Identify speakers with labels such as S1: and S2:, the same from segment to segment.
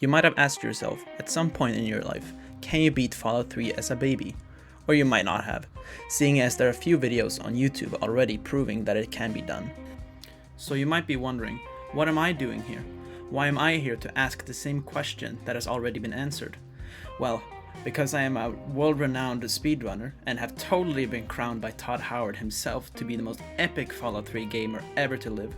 S1: You might have asked yourself, at some point in your life, can you beat Fallout 3 as a baby? Or you might not have, seeing as there are a few videos on YouTube already proving that it can be done. So you might be wondering, what am I doing here? Why am I here to ask the same question that has already been answered? Well, because I am a world-renowned speedrunner and have totally been crowned by Todd Howard himself to be the most epic Fallout 3 gamer ever to live,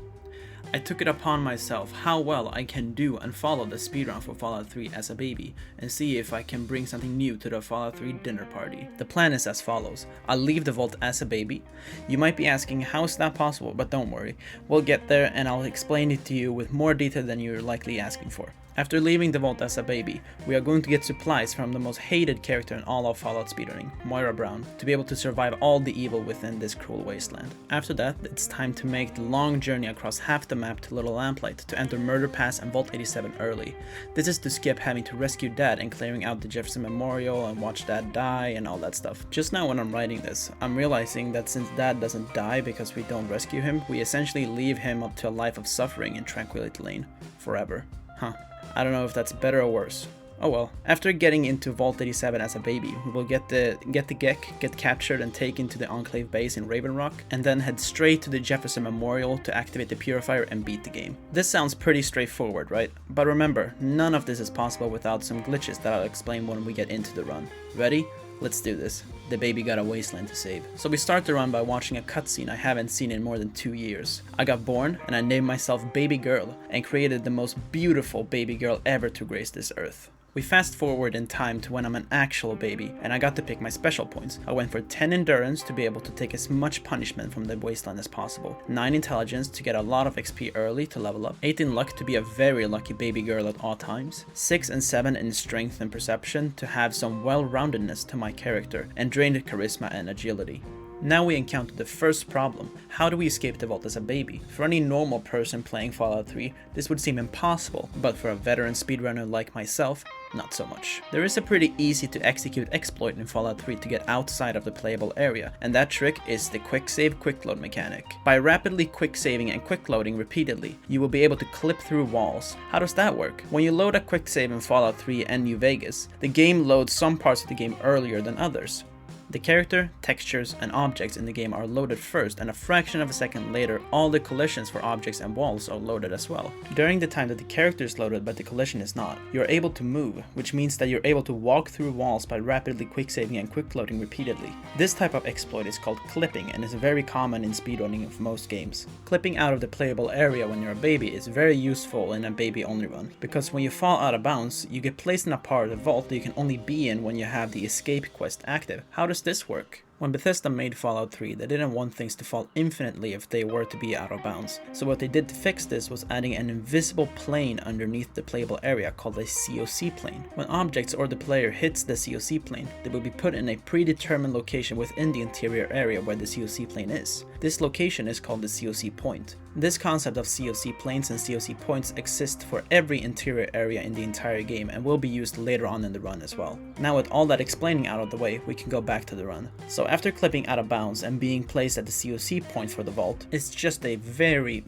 S1: I took it upon myself how well I can do and follow the speedrun for Fallout 3 as a baby, and see if I can bring something new to the Fallout 3 dinner party. The plan is as follows: I'll leave the vault as a baby. You might be asking, how is that possible? But don't worry, we'll get there and I'll explain it to you with more detail than you're likely asking for. After leaving the vault as a baby, we are going to get supplies from the most hated character in all of Fallout speedrunning, Moira Brown, to be able to survive all the evil within this cruel wasteland. After that, it's time to make the long journey across half the map to Little Lamplight to enter Murder Pass and Vault 87 early. This is to skip having to rescue Dad and clearing out the Jefferson Memorial and watch Dad die and all that stuff. Just now when I'm writing this, I'm realizing that since Dad doesn't die because we don't rescue him, we essentially leave him up to a life of suffering in Tranquility Lane. Forever. Huh. I don't know if that's better or worse. Oh well. After getting into Vault 87 as a baby, we will get the Gek, get captured and taken to the Enclave base in Raven Rock, and then head straight to the Jefferson Memorial to activate the Purifier and beat the game. This sounds pretty straightforward, right? But remember, none of this is possible without some glitches that I'll explain when we get into the run. Ready? Let's do this. The baby got a wasteland to save. So we start the run by watching a cutscene I haven't seen in more than 2 years. I got born and I named myself Baby Girl and created the most beautiful baby girl ever to grace this earth. We fast forward in time to when I'm an actual baby and I got to pick my special points. I went for 10 endurance to be able to take as much punishment from the wasteland as possible, 9 intelligence to get a lot of XP early to level up, 8 in luck to be a very lucky baby girl at all times, 6 and 7 in strength and perception to have some well-roundedness to my character, and drained charisma and agility. Now we encounter the first problem. How do we escape the vault as a baby? For any normal person playing Fallout 3, this would seem impossible, but for a veteran speedrunner like myself, not so much. There is a pretty easy to execute exploit in Fallout 3 to get outside of the playable area, and that trick is the quick save quick load mechanic. By rapidly quick saving and quick loading repeatedly, you will be able to clip through walls. How does that work? When you load a quick save in Fallout 3 and New Vegas, the game loads some parts of the game earlier than others. The character, textures, and objects in the game are loaded first, and a fraction of a second later, all the collisions for objects and walls are loaded as well. During the time that the character is loaded but the collision is not, you're able to move, which means that you're able to walk through walls by rapidly quick saving and quick loading repeatedly. This type of exploit is called clipping and is very common in speedrunning of most games. Clipping out of the playable area when you're a baby is very useful in a baby-only run, because when you fall out of bounds, you get placed in a part of the vault that you can only be in when you have the escape quest active. How does this work? When Bethesda made Fallout 3, they didn't want things to fall infinitely if they were to be out of bounds. So what they did to fix this was adding an invisible plane underneath the playable area called a COC plane. When objects or the player hits the COC plane, they will be put in a predetermined location within the interior area where the COC plane is. This location is called the COC point. This concept of COC planes and COC points exists for every interior area in the entire game and will be used later on in the run as well. Now with all that explaining out of the way, we can go back to the run. So after clipping out of bounds and being placed at the COC point for the vault, it's just a very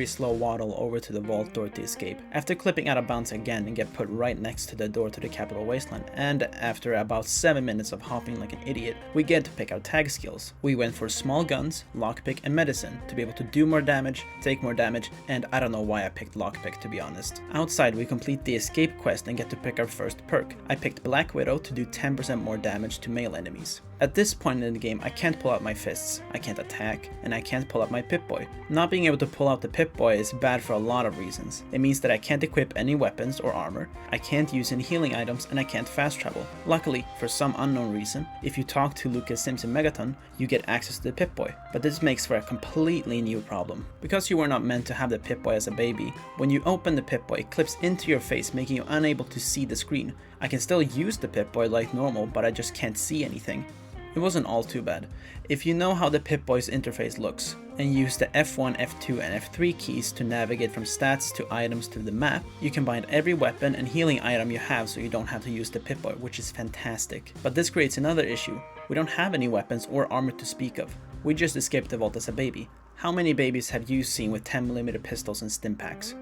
S1: slow waddle over to the vault door to escape. After clipping out of bounds again and get put right next to the door to the capital wasteland, and after about 7 minutes of hopping like an idiot, we get to pick our tag skills. We went for small guns, lockpick, and medicine to be able to do more damage, take more damage, and I don't know why I picked lockpick to be honest. Outside we complete the escape quest and get to pick our first perk. I picked Black Widow to do 10% more damage to melee enemies. At this point in the game, I can't pull out my fists, I can't attack, and I can't pull out my Pip-Boy. Not being able to pull out the Pip-Boy is bad for a lot of reasons. It means that I can't equip any weapons or armor, I can't use any healing items, and I can't fast travel. Luckily, for some unknown reason, if you talk to Lucas Simpson Megaton, you get access to the Pip-Boy. But this makes for a completely new problem. Because you were not meant to have the Pip-Boy as a baby, when you open the Pip-Boy, it clips into your face, making you unable to see the screen. I can still use the Pip-Boy like normal, but I just can't see anything. It wasn't all too bad. If you know how the Pip-Boy's interface looks, and use the F1, F2, and F3 keys to navigate from stats to items to the map, you can bind every weapon and healing item you have so you don't have to use the Pip-Boy, which is fantastic. But this creates another issue. We don't have any weapons or armor to speak of. We just escaped the vault as a baby. How many babies have you seen with 10mm pistols and stim packs?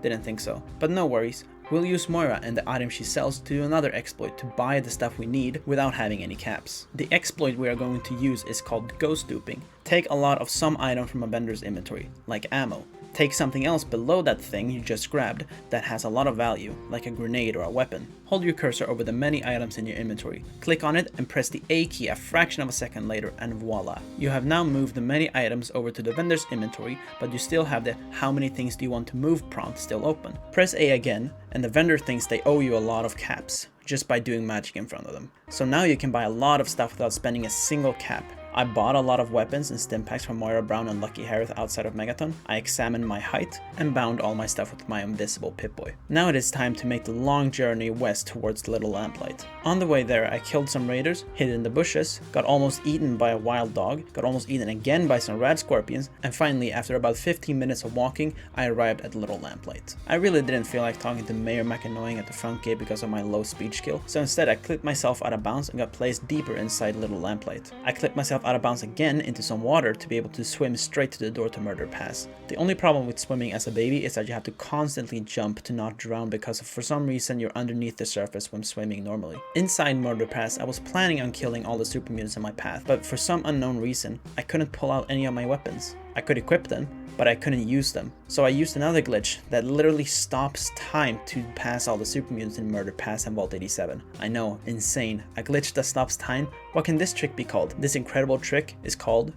S1: Didn't think so. But no worries, we'll use Moira and the item she sells to do another exploit to buy the stuff we need without having any caps. The exploit we are going to use is called ghost duping. Take a lot of some item from a vendor's inventory, like ammo. Take something else below that thing you just grabbed that has a lot of value, like a grenade or a weapon. Hold your cursor over the many items in your inventory, click on it and press the A key a fraction of a second later and voila. You have now moved the many items over to the vendor's inventory, but you still have the how many things do you want to move prompt still open. Press A again and the vendor thinks they owe you a lot of caps just by doing magic in front of them. So now you can buy a lot of stuff without spending a single cap. I bought a lot of weapons and stim packs from Moira Brown and Lucky Harith outside of Megaton. I examined my height and bound all my stuff with my invisible Pip-Boy. Now it is time to make the long journey west towards the Little Lamplight. On the way there I killed some raiders, hid in the bushes, got almost eaten by a wild dog, got almost eaten again by some rad scorpions, and finally after about 15 minutes of walking I arrived at the Little Lamplight. I really didn't feel like talking to Mayor McAnnoying at the front gate because of my low speech skill, so instead I clipped myself out of bounds and got placed deeper inside Little Lamplight. I clipped myself out of bounds again into some water to be able to swim straight to the door to Murder Pass. The only problem with swimming as a baby is that you have to constantly jump to not drown because for some reason you're underneath the surface when swimming normally. Inside Murder Pass I was planning on killing all the super mutants in my path, but for some unknown reason I couldn't pull out any of my weapons. I could equip them, but I couldn't use them. So I used another glitch that literally stops time to pass all the super mutants in Murder Pass and Vault 87. I know, insane. A glitch that stops time? What can this trick be called? This incredible trick is called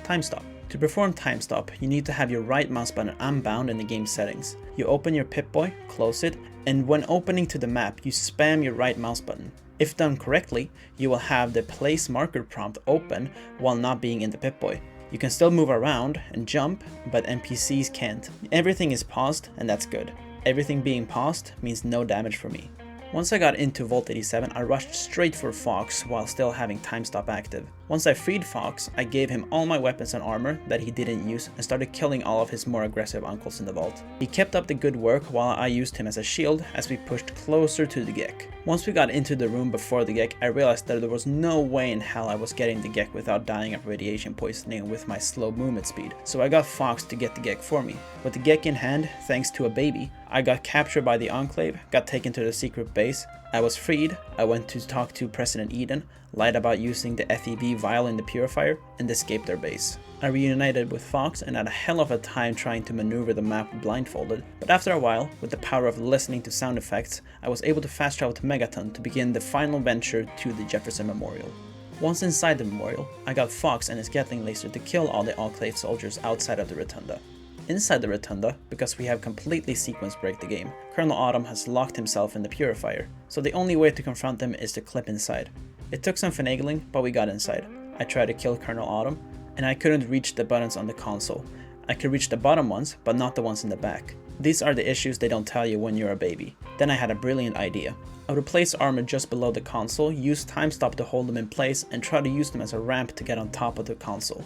S1: time stop. To perform time stop, you need to have your right mouse button unbound in the game settings. You open your Pip-Boy, close it, and when opening to the map, you spam your right mouse button. If done correctly, you will have the place marker prompt open while not being in the Pip-Boy. You can still move around and jump, but NPCs can't. Everything is paused, and that's good. Everything being paused means no damage for me. Once I got into Vault 87, I rushed straight for Fox while still having time stop active. Once I freed Fox, I gave him all my weapons and armor that he didn't use and started killing all of his more aggressive uncles in the vault. He kept up the good work while I used him as a shield as we pushed closer to the Gek. Once we got into the room before the Gek, I realized that there was no way in hell I was getting the Gek without dying of radiation poisoning with my slow movement speed, so I got Fox to get the Gek for me. With the Gek in hand, thanks to a baby, I got captured by the Enclave, got taken to the secret base, I was freed, I went to talk to President Eden, lied about using the FEV vial in the purifier, and escaped their base. I reunited with Fox and had a hell of a time trying to maneuver the map blindfolded, but after a while, with the power of listening to sound effects, I was able to fast travel to Megaton to begin the final venture to the Jefferson Memorial. Once inside the memorial, I got Fox and his Gatling laser to kill all the Enclave soldiers outside of the rotunda. Inside the rotunda, because we have completely sequence break the game, Colonel Autumn has locked himself in the purifier, so the only way to confront him is to clip inside. It took some finagling, but we got inside. I tried to kill Colonel Autumn, and I couldn't reach the buttons on the console. I could reach the bottom ones, but not the ones in the back. These are the issues they don't tell you when you're a baby. Then I had a brilliant idea. I would place armor just below the console, use time stop to hold them in place, and try to use them as a ramp to get on top of the console.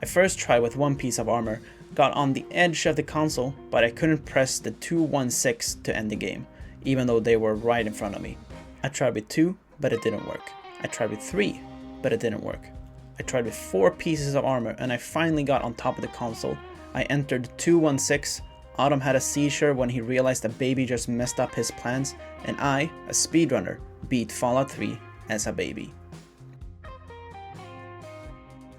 S1: I first tried with one piece of armor, got on the edge of the console, but I couldn't press the 2-1-6 to end the game, even though they were right in front of me. I tried with 2, but it didn't work. I tried with 3, but it didn't work. I tried with 4 pieces of armor and I finally got on top of the console. I entered 2-1-6, Autumn had a seizure when he realized that baby just messed up his plans, and I, a speedrunner, beat Fallout 3 as a baby.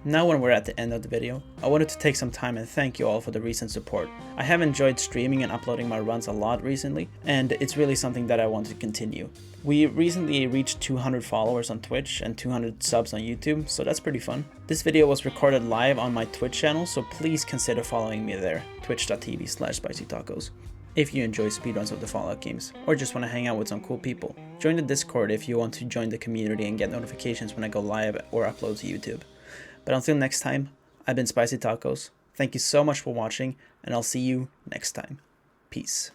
S1: Now when we're at the end of the video, I wanted to take some time and thank you all for the recent support. I have enjoyed streaming and uploading my runs a lot recently, and it's really something that I want to continue. We recently reached 200 followers on Twitch and 200 subs on YouTube, so that's pretty fun. This video was recorded live on my Twitch channel, so please consider following me there, twitch.tv/spicytacos. If you enjoy speedruns of the Fallout games, or just want to hang out with some cool people. Join the Discord if you want to join the community and get notifications when I go live or upload to YouTube. But until next time, I've been Spicy Tacos. Thank you so much for watching, and I'll see you next time. Peace.